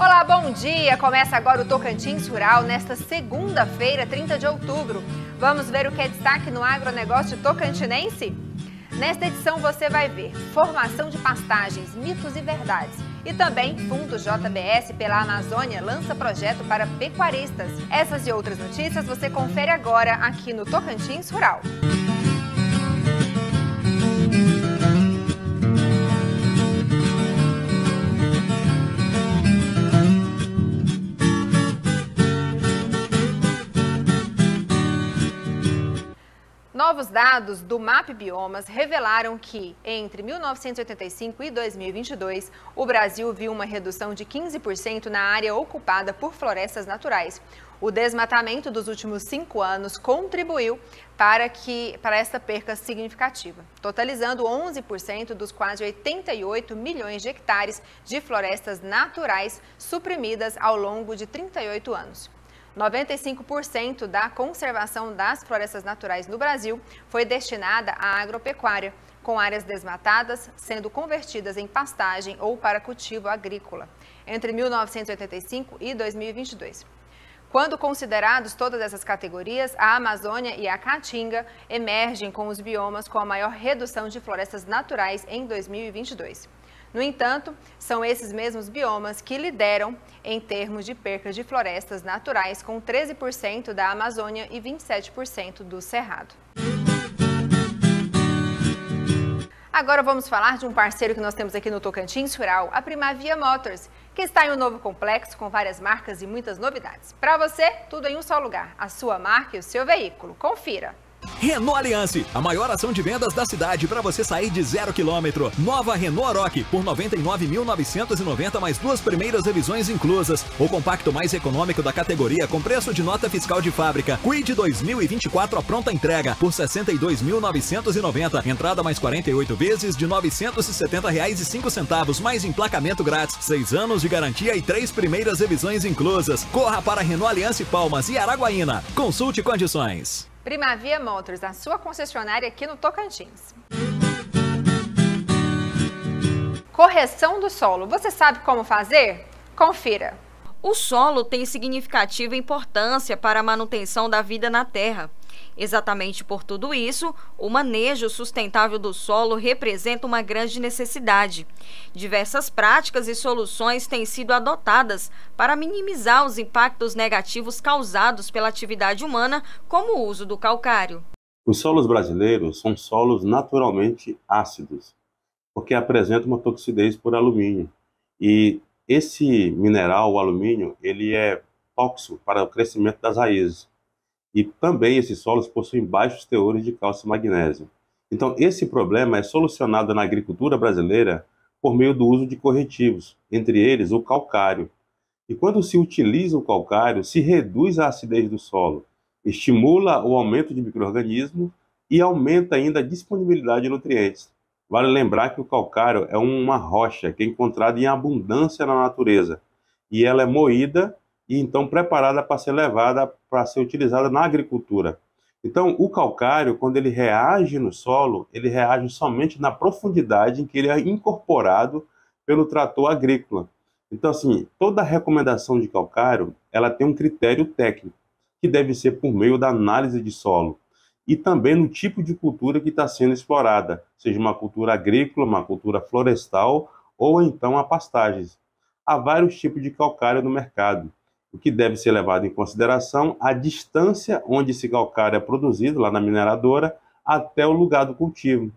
Olá, bom dia! Começa agora o Tocantins Rural nesta segunda-feira, 30 de outubro. Vamos ver o que é destaque no agronegócio tocantinense? Nesta edição você vai ver formação de pastagens, mitos e verdades. E também Fundo JBS pela Amazônia lança projeto para pecuaristas. Essas e outras notícias você confere agora aqui no Tocantins Rural. Novos dados do MAP Biomas revelaram que, entre 1985 e 2022, o Brasil viu uma redução de 15% na área ocupada por florestas naturais. O desmatamento dos últimos 5 anos contribuiu para esta perca significativa, totalizando 11% dos quase 88 milhões de hectares de florestas naturais suprimidas ao longo de 38 anos. 95% da conservação das florestas naturais no Brasil foi destinada à agropecuária, com áreas desmatadas sendo convertidas em pastagem ou para cultivo agrícola, entre 1985 e 2022. Quando considerados todas essas categorias, a Amazônia e a Caatinga emergem com os biomas com a maior redução de florestas naturais em 2022. No entanto, são esses mesmos biomas que lideram em termos de perca de florestas naturais, com 13% da Amazônia e 27% do Cerrado. Agora vamos falar de um parceiro que nós temos aqui no Tocantins Rural, a Primavia Motors, que está em um novo complexo com várias marcas e muitas novidades. Para você, tudo em um só lugar, a sua marca e o seu veículo. Confira! Renault Alliance, a maior ação de vendas da cidade para você sair de 0 km. Nova Renault Aroc por R$ 99.990 mais 2 primeiras revisões inclusas. O compacto mais econômico da categoria com preço de nota fiscal de fábrica. Kwid 2024 a pronta entrega por R$ 62.990. Entrada mais 48 vezes de R$ 970,05 mais emplacamento grátis. 6 anos de garantia e 3 primeiras revisões inclusas. Corra para Renault Alliance Palmas e Araguaína. Consulte condições. Primavia Motors, a sua concessionária aqui no Tocantins. Correção do solo. Você sabe como fazer? Confira. O solo tem significativa importância para a manutenção da vida na terra. Exatamente por tudo isso, o manejo sustentável do solo representa uma grande necessidade. Diversas práticas e soluções têm sido adotadas para minimizar os impactos negativos causados pela atividade humana, como o uso do calcário. Os solos brasileiros são solos naturalmente ácidos, porque apresentam uma toxidez por alumínio. E esse mineral, o alumínio, ele é tóxico para o crescimento das raízes. E também esses solos possuem baixos teores de cálcio e magnésio. Então, esse problema é solucionado na agricultura brasileira por meio do uso de corretivos, entre eles o calcário. E quando se utiliza o calcário, se reduz a acidez do solo, estimula o aumento de micro-organismos e aumenta ainda a disponibilidade de nutrientes. Vale lembrar que o calcário é uma rocha que é encontrada em abundância na natureza e ela é moída e então preparada para ser levada para ser utilizada na agricultura. Então, o calcário, quando ele reage no solo, ele reage somente na profundidade em que ele é incorporado pelo trator agrícola. Então, assim, toda recomendação de calcário, ela tem um critério técnico, que deve ser por meio da análise de solo, e também no tipo de cultura que está sendo explorada, seja uma cultura agrícola, uma cultura florestal, ou então a pastagens. Há vários tipos de calcário no mercado. O que deve ser levado em consideração a distância onde esse calcário é produzido, lá na mineradora, até o lugar do cultivo.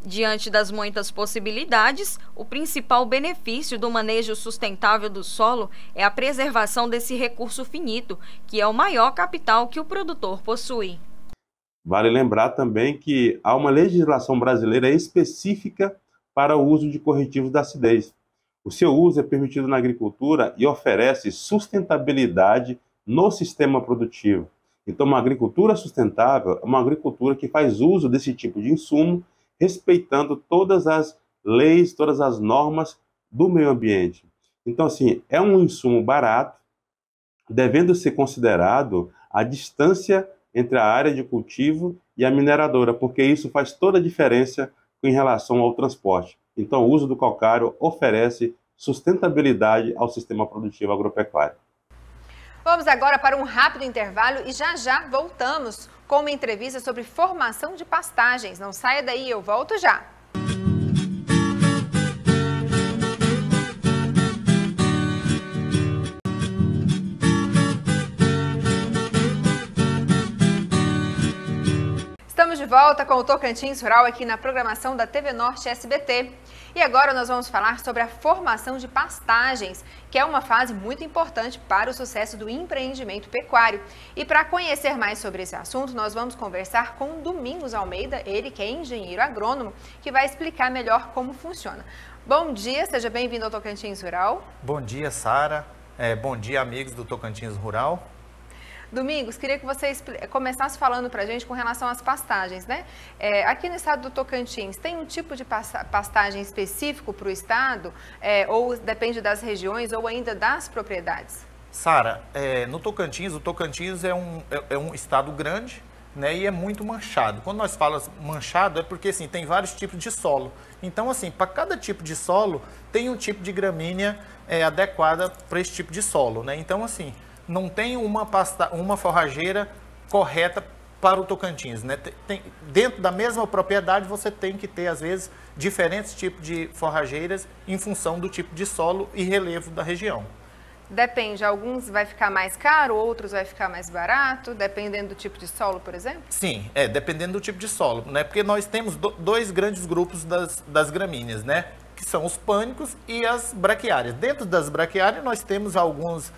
Diante das muitas possibilidades, o principal benefício do manejo sustentável do solo é a preservação desse recurso finito, que é o maior capital que o produtor possui. Vale lembrar também que há uma legislação brasileira específica para o uso de corretivos da acidez. O seu uso é permitido na agricultura e oferece sustentabilidade no sistema produtivo. Então, uma agricultura sustentável é uma agricultura que faz uso desse tipo de insumo, respeitando todas as leis, todas as normas do meio ambiente. Então, assim, é um insumo barato, devendo ser considerado a distância entre a área de cultivo e a mineradora, porque isso faz toda a diferença em relação ao transporte. Então, o uso do calcário oferece sustentabilidade ao sistema produtivo agropecuário. Vamos agora para um rápido intervalo e já voltamos com uma entrevista sobre formação de pastagens. Não saia daí, eu volto já. Estamos de volta com o Tocantins Rural aqui na programação da TV Norte SBT. E agora nós vamos falar sobre a formação de pastagens, que é uma fase muito importante para o sucesso do empreendimento pecuário. E para conhecer mais sobre esse assunto, nós vamos conversar com Domingos Almeida, ele que é engenheiro agrônomo, que vai explicar melhor como funciona. Bom dia, seja bem-vindo ao Tocantins Rural. Bom dia, Sara. Bom dia, amigos do Tocantins Rural. Domingos, queria que você começasse falando para a gente com relação às pastagens, né? Aqui no estado do Tocantins, tem um tipo de pastagem específico para o estado? Ou depende das regiões ou ainda das propriedades? Sara, no Tocantins, o Tocantins é um estado grande, né, e é muito manchado. Quando nós falamos manchado, é porque assim, tem vários tipos de solo. Então, assim, para cada tipo de solo, tem um tipo de gramínea adequada para esse tipo de solo, né? Então, assim, não tem uma forrageira correta para o Tocantins, né? Dentro da mesma propriedade, você tem que ter, às vezes, diferentes tipos de forrageiras em função do tipo de solo e relevo da região. Depende, alguns vai ficar mais caro, outros vai ficar mais barato, dependendo do tipo de solo, por exemplo? Sim, dependendo do tipo de solo, né? Porque nós temos dois grandes grupos das gramíneas, né? Que são os pânicos e as braquiárias. Dentro das braquiárias, nós temos algumas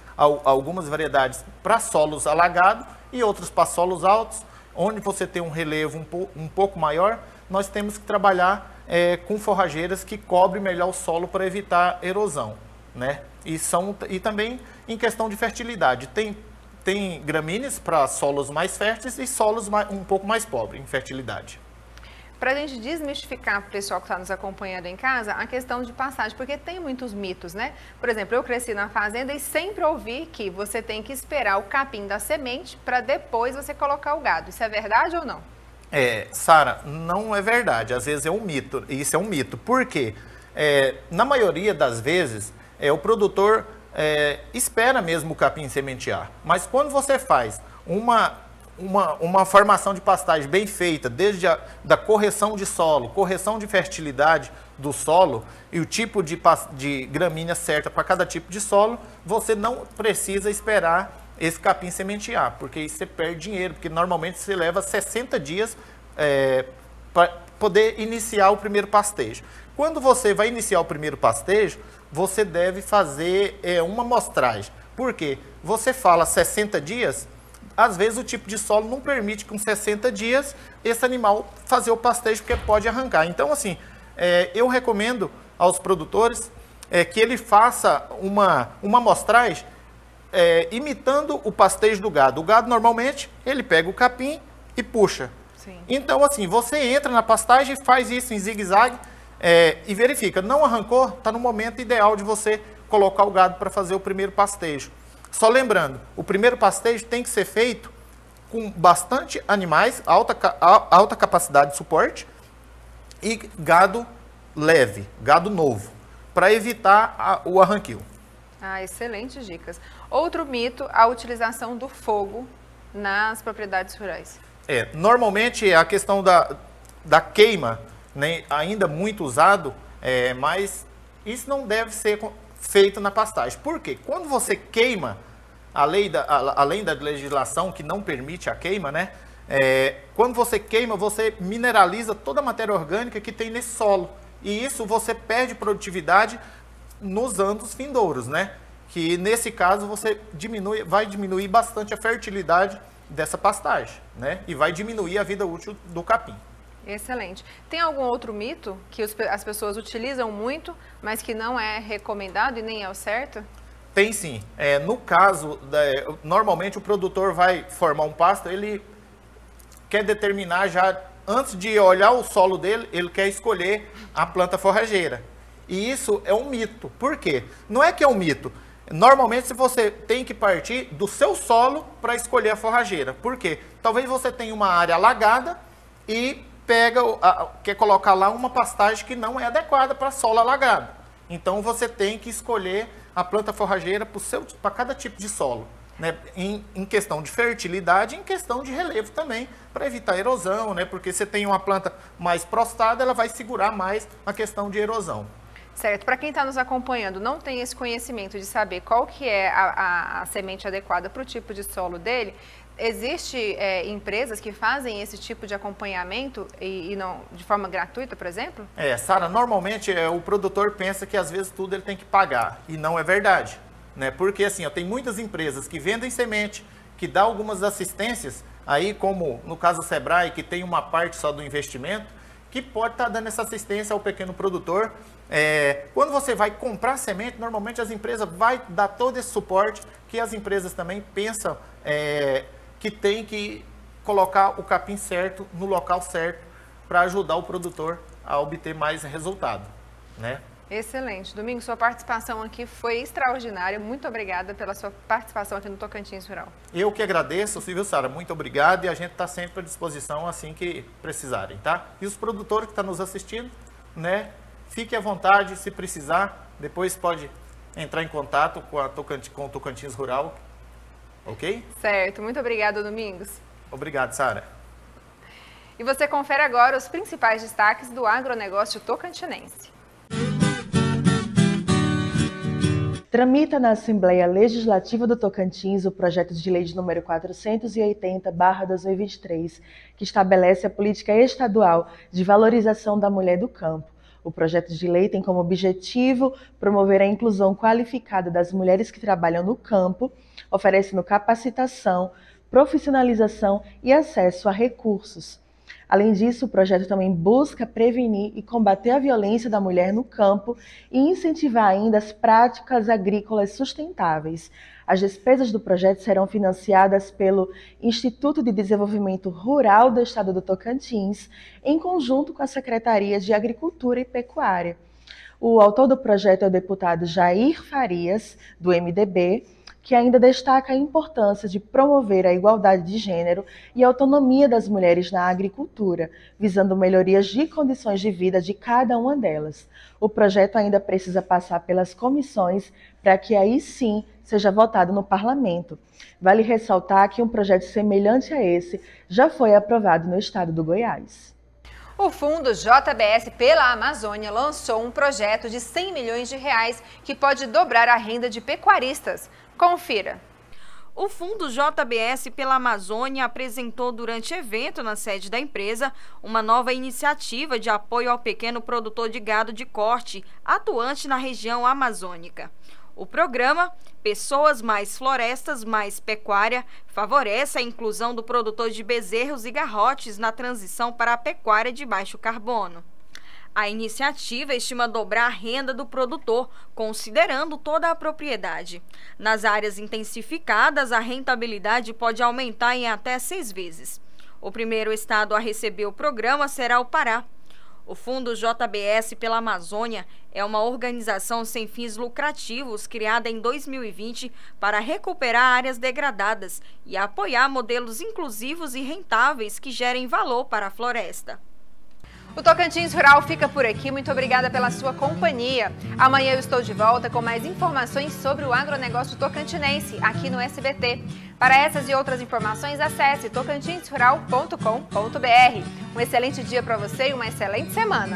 variedades para solos alagados e outras para solos altos, onde você tem um relevo um pouco maior, nós temos que trabalhar com forrageiras que cobrem melhor o solo para evitar erosão, né? E também em questão de fertilidade. Tem gramíneas para solos mais férteis e solos um pouco mais pobres em fertilidade. Para a gente desmistificar para o pessoal que está nos acompanhando em casa, a questão de pastagem, porque tem muitos mitos, né? Por exemplo, eu cresci na fazenda e sempre ouvi que você tem que esperar o capim da semente para depois você colocar o gado. Isso é verdade ou não? Sara, não é verdade. Às vezes é um mito. Isso é um mito. Por quê? Na maioria das vezes, o produtor espera mesmo o capim sementear. Mas quando você faz uma formação de pastagem bem feita, desde da correção de solo, correção de fertilidade do solo e o tipo de gramínea certa para cada tipo de solo, você não precisa esperar esse capim sementear, porque aí você perde dinheiro, porque normalmente você leva 60 dias para poder iniciar o primeiro pastejo. Quando você vai iniciar o primeiro pastejo, você deve fazer uma amostragem. Por quê? Você fala 60 dias... Às vezes o tipo de solo não permite com 60 dias esse animal fazer o pastejo, porque pode arrancar. Então, assim, eu recomendo aos produtores que ele faça uma amostragem imitando o pastejo do gado. O gado, normalmente, ele pega o capim e puxa. Sim. Então, assim, você entra na pastagem e faz isso em zigue-zague e verifica. Não arrancou, está no momento ideal de você colocar o gado para fazer o primeiro pastejo. Só lembrando, o primeiro pastejo tem que ser feito com bastante animais, alta capacidade de suporte e gado leve, gado novo, para evitar o arranquio. Excelentes dicas. Outro mito, a utilização do fogo nas propriedades rurais. Normalmente a questão da queima, né, ainda muito usado, mas isso não deve ser feito na pastagem. Por quê? Quando você queima, além da legislação que não permite a queima, né? Quando você queima, você mineraliza toda a matéria orgânica que tem nesse solo. E isso você perde produtividade nos anos vindouros, né? Que nesse caso você vai diminuir bastante a fertilidade dessa pastagem, né? E vai diminuir a vida útil do capim. Excelente. Tem algum outro mito que as pessoas utilizam muito, mas que não é recomendado e nem é o certo? Tem sim. No caso, normalmente o produtor vai formar um pasto, ele quer determinar já, antes de olhar o solo dele, ele quer escolher a planta forrageira. E isso é um mito. Por quê? Não é que é um mito. Normalmente você tem que partir do seu solo para escolher a forrageira. Por quê? Talvez você tenha uma área alagada e quer colocar lá uma pastagem que não é adequada para solo alagado. Então você tem que escolher a planta forrageira para cada tipo de solo, né? Em questão de fertilidade, em questão de relevo também, para evitar erosão, né? Porque você tem uma planta mais prostada, ela vai segurar mais a questão de erosão. Certo. Para quem está nos acompanhando, não tem esse conhecimento de saber qual que é a semente adequada para o tipo de solo dele, existe empresas que fazem esse tipo de acompanhamento e não de forma gratuita, por exemplo? Sara, normalmente o produtor pensa que às vezes tudo ele tem que pagar, e não é verdade, né? Porque assim, tem muitas empresas que vendem semente, que dá algumas assistências, aí como no caso do Sebrae, que tem uma parte só do investimento, que pode estar dando essa assistência ao pequeno produtor. Quando você vai comprar semente, normalmente as empresas vão dar todo esse suporte, que as empresas também pensam que tem que colocar o capim certo, no local certo, para ajudar o produtor a obter mais resultado, né? Excelente. Domingos, sua participação aqui foi extraordinária. Muito obrigada pela sua participação aqui no Tocantins Rural. Eu que agradeço, viu, Sara? Muito obrigado, e a gente está sempre à disposição assim que precisarem, tá? E os produtores que estão nos assistindo, né? Fique à vontade, se precisar, depois pode entrar em contato com o Tocantins Rural, ok? Certo. Muito obrigada, Domingos. Obrigado, Sara. E você confere agora os principais destaques do agronegócio tocantinense. Tramita na Assembleia Legislativa do Tocantins o projeto de lei de número 480/2023, que estabelece a política estadual de valorização da mulher do campo. O projeto de lei tem como objetivo promover a inclusão qualificada das mulheres que trabalham no campo, oferecendo capacitação, profissionalização e acesso a recursos. Além disso, o projeto também busca prevenir e combater a violência da mulher no campo e incentivar ainda as práticas agrícolas sustentáveis. As despesas do projeto serão financiadas pelo Instituto de Desenvolvimento Rural do Estado do Tocantins, em conjunto com a Secretaria de Agricultura e Pecuária. O autor do projeto é o deputado Jair Farias, do MDB, que ainda destaca a importância de promover a igualdade de gênero e a autonomia das mulheres na agricultura, visando melhorias de condições de vida de cada uma delas. O projeto ainda precisa passar pelas comissões para que aí sim seja votado no parlamento. Vale ressaltar que um projeto semelhante a esse já foi aprovado no estado do Goiás. O Fundo JBS pela Amazônia lançou um projeto de R$100 milhões que pode dobrar a renda de pecuaristas. Confira. O Fundo JBS pela Amazônia apresentou durante evento na sede da empresa uma nova iniciativa de apoio ao pequeno produtor de gado de corte atuante na região amazônica. O programa Pessoas Mais Florestas Mais Pecuária favorece a inclusão do produtor de bezerros e garrotes na transição para a pecuária de baixo carbono. A iniciativa estima dobrar a renda do produtor, considerando toda a propriedade. Nas áreas intensificadas, a rentabilidade pode aumentar em até 6 vezes. O primeiro estado a receber o programa será o Pará. O Fundo JBS pela Amazônia é uma organização sem fins lucrativos criada em 2020 para recuperar áreas degradadas e apoiar modelos inclusivos e rentáveis que gerem valor para a floresta. O Tocantins Rural fica por aqui. Muito obrigada pela sua companhia. Amanhã eu estou de volta com mais informações sobre o agronegócio tocantinense aqui no SBT. Para essas e outras informações, acesse tocantinsrural.com.br. Um excelente dia para você e uma excelente semana.